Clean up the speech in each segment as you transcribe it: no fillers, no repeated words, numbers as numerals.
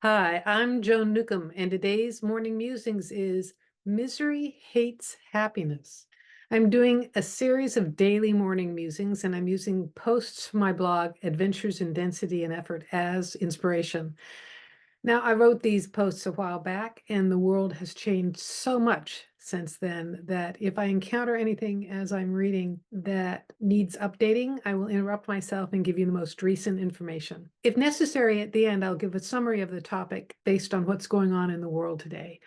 Hi, I'm Joan Newcomb, and today's morning musings is Misery Hates Happiness. I'm doing a series of daily morning musings, and I'm using posts from my blog, Adventures in Density and Effort, as inspiration. Now, I wrote these posts a while back, and the world has changed so much since then that if I encounter anything as I'm reading that needs updating, I will interrupt myself and give you the most recent information. If necessary, at the end, I'll give a summary of the topic based on what's going on in the world today.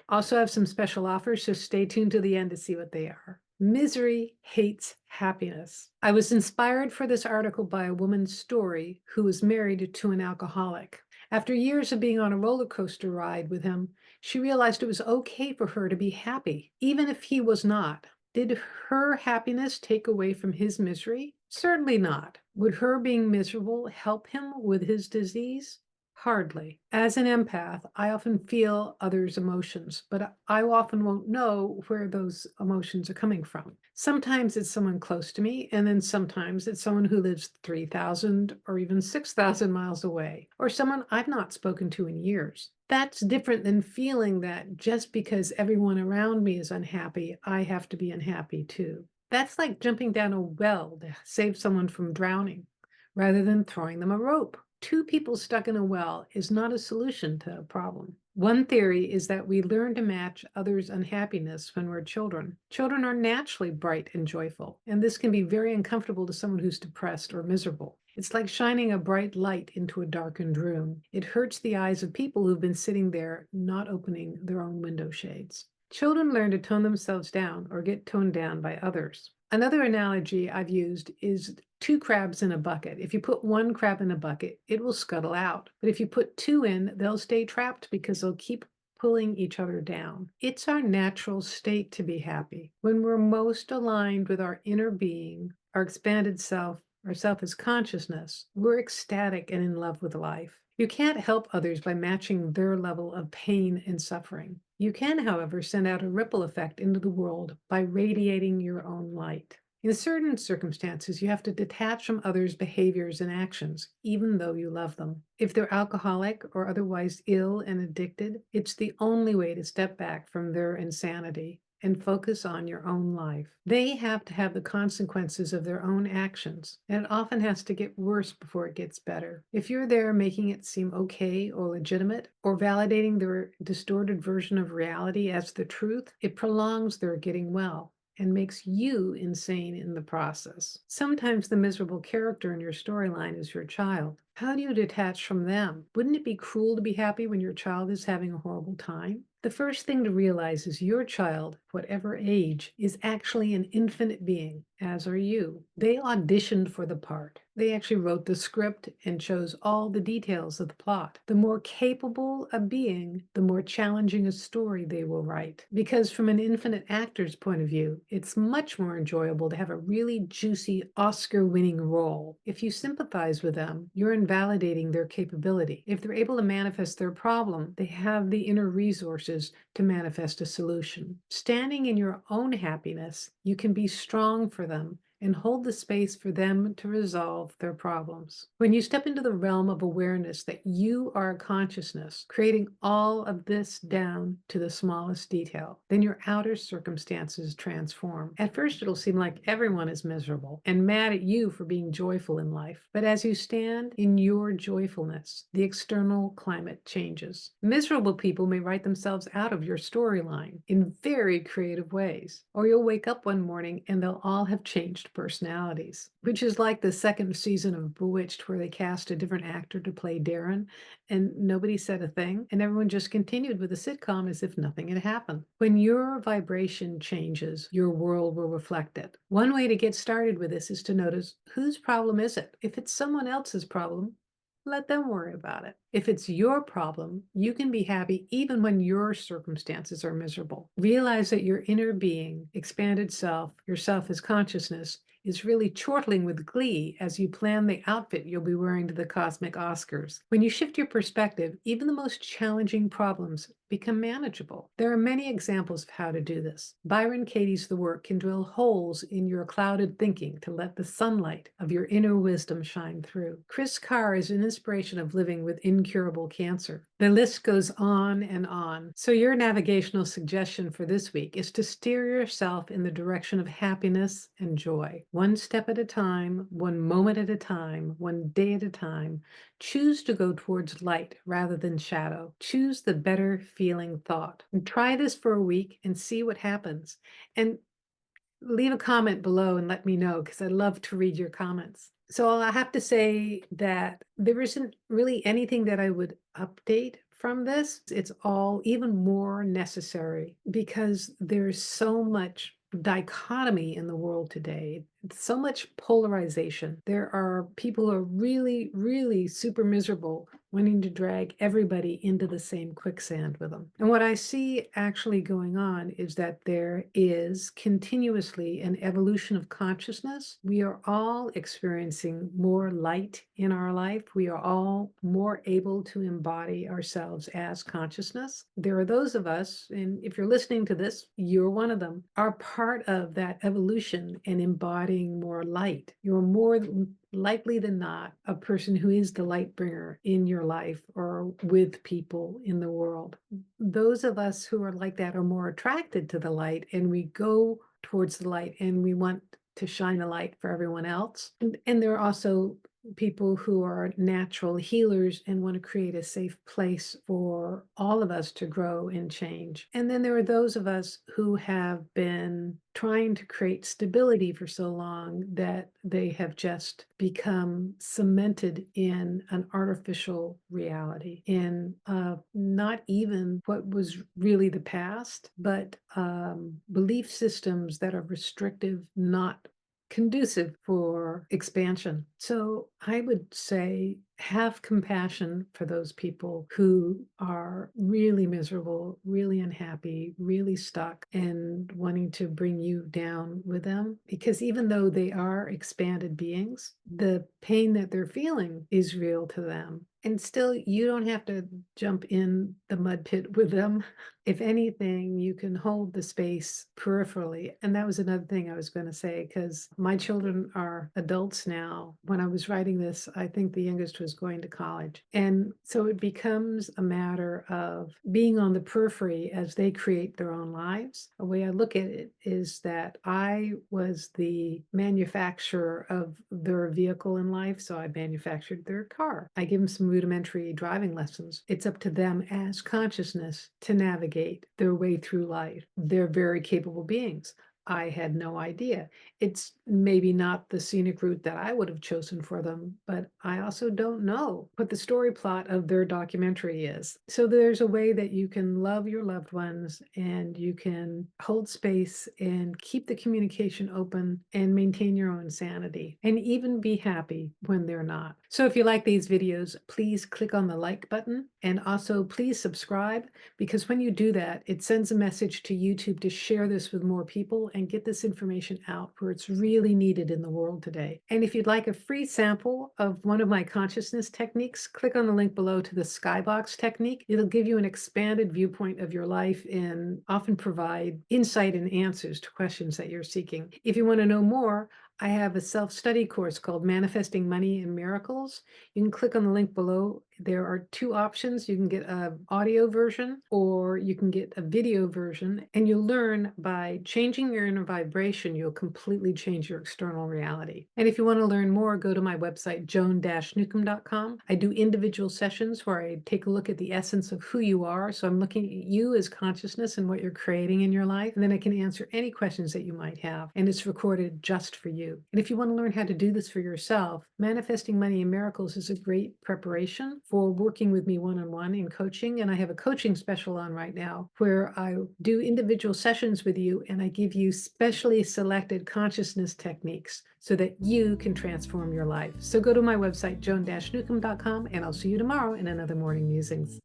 Also have some special offers, so stay tuned to the end to see what they are. Misery hates happiness. I was inspired for this article by a woman's story who was married to an alcoholic. After years of being on a roller coaster ride with him, she realized it was okay for her to be happy, even if he was not. Did her happiness take away from his misery? Certainly not. Would her being miserable help him with his disease? Hardly. As an empath, I often feel others' emotions, but I often won't know where those emotions are coming from. Sometimes it's someone close to me, and then sometimes it's someone who lives 3,000 or even 6,000 miles away, or someone I've not spoken to in years. That's different than feeling that just because everyone around me is unhappy, I have to be unhappy too. That's like jumping down a well to save someone from drowning, rather than throwing them a rope. Two people stuck in a well is not a solution to a problem. One theory is that we learn to match others' unhappiness when we're children. Children are naturally bright and joyful, and this can be very uncomfortable to someone who's depressed or miserable. It's like shining a bright light into a darkened room. It hurts the eyes of people who've been sitting there not opening their own window shades. Children learn to tone themselves down or get toned down by others. Another analogy I've used is two crabs in a bucket. If you put one crab in a bucket, it will scuttle out. But if you put two in, they'll stay trapped because they'll keep pulling each other down. It's our natural state to be happy. When we're most aligned with our inner being, our expanded self, our self as consciousness, we're ecstatic and in love with life. You can't help others by matching their level of pain and suffering. You can, however, send out a ripple effect into the world by radiating your own light. In certain circumstances, you have to detach from others' behaviors and actions, even though you love them. If they're alcoholic or otherwise ill and addicted, it's the only way to step back from their insanity and focus on your own life. They have to have the consequences of their own actions, and it often has to get worse before it gets better. If you're there making it seem okay or legitimate, or validating their distorted version of reality as the truth, it prolongs their getting well and makes you insane in the process. Sometimes the miserable character in your storyline is your child. How do you detach from them? Wouldn't it be cruel to be happy when your child is having a horrible time? The first thing to realize is your child, whatever age, is actually an infinite being, as are you. They auditioned for the part. They actually wrote the script and chose all the details of the plot. The more capable a being, the more challenging a story they will write. Because from an infinite actor's point of view, it's much more enjoyable to have a really juicy Oscar-winning role. If you sympathize with them, you're invalidating their capability. If they're able to manifest their problem, they have the inner resources to manifest a solution. Standing in your own happiness, you can be strong for them and hold the space for them to resolve their problems. When you step into the realm of awareness that you are a consciousness, creating all of this down to the smallest detail, then your outer circumstances transform. At first, it'll seem like everyone is miserable and mad at you for being joyful in life. But as you stand in your joyfulness, the external climate changes. Miserable people may write themselves out of your storyline in very creative ways. Or you'll wake up one morning and they'll all have changed personalities, which is like the second season of Bewitched, where they cast a different actor to play Darren, and nobody said a thing, and everyone just continued with the sitcom as if nothing had happened. When your vibration changes, your world will reflect it. One way to get started with this is to notice, whose problem is it? If it's someone else's problem, let them worry about it. If it's your problem, you can be happy even when your circumstances are miserable. Realize that your inner being, expanded self, your self as consciousness, is really chortling with glee as you plan the outfit you'll be wearing to the cosmic Oscars. When you shift your perspective, even the most challenging problems become manageable. There are many examples of how to do this. Byron Katie's The Work can drill holes in your clouded thinking to let the sunlight of your inner wisdom shine through. Chris Carr is an inspiration of living with incurable cancer. The list goes on and on. So your navigational suggestion for this week is to steer yourself in the direction of happiness and joy. One step at a time, one moment at a time, one day at a time. Choose to go towards light rather than shadow. Choose the better feeling thought. And try this for a week and see what happens. And leave a comment below and let me know, because I love to read your comments. So I have to say that there isn't really anything that I would update from this. It's all even more necessary because there's so much dichotomy in the world today, so much polarization. There are people who are really, really super miserable, wanting to drag everybody into the same quicksand with them. And what I see actually going on is that there is continuously an evolution of consciousness. We are all experiencing more light in our life. We are all more able to embody ourselves as consciousness. There are those of us, and if you're listening to this, you're one of them, are part of that evolution and embodying more light. You're more likely than not a person who is the light bringer in your life or with people in the world. Those of us who are like that are more attracted to the light, and we go towards the light and we want to shine a light for everyone else. And there are also people who are natural healers and want to create a safe place for all of us to grow and change. And then there are those of us who have been trying to create stability for so long that they have just become cemented in an artificial reality, in not even what was really the past, but belief systems that are restrictive, not conducive for expansion. So I would say have compassion for those people who are really miserable, really unhappy, really stuck, and wanting to bring you down with them. Because even though they are expanded beings, the pain that they're feeling is real to them. And still, you don't have to jump in the mud pit with them. If anything, you can hold the space peripherally. And that was another thing I was going to say, because my children are adults now. When I was writing this, I think the youngest was going to college. And so it becomes a matter of being on the periphery as they create their own lives. The way I look at it is that I was the manufacturer of their vehicle in life. So I manufactured their car. I give them some rudimentary driving lessons. It's up to them as consciousness to navigate their way through life. They're very capable beings. I had no idea. It's maybe not the scenic route that I would have chosen for them, but I also don't know what the story plot of their documentary is. So there's a way that you can love your loved ones, and you can hold space and keep the communication open and maintain your own sanity, and even be happy when they're not. So if you like these videos, please click on the like button, and also please subscribe, because when you do that, it sends a message to YouTube to share this with more people and get this information out where it's really needed in the world today. And if you'd like a free sample of one of my consciousness techniques, click on the link below to the skybox technique. It'll give you an expanded viewpoint of your life and often provide insight and answers to questions that you're seeking. If you want to know more, I have a self-study course called Manifesting Money and Miracles. You can click on the link below. There are two options. You can get an audio version or you can get a video version, and you'll learn by changing your inner vibration, you'll completely change your external reality. And if you want to learn more, go to my website, joan-newcomb.com. I do individual sessions where I take a look at the essence of who you are. So I'm looking at you as consciousness and what you're creating in your life. And then I can answer any questions that you might have. And it's recorded just for you. And if you want to learn how to do this for yourself, Manifesting Money and Miracles is a great preparation for working with me one-on-one in coaching. And I have a coaching special on right now where I do individual sessions with you, and I give you specially selected consciousness techniques so that you can transform your life. So go to my website, joan-newcomb.com, and I'll see you tomorrow in another Morning Musings.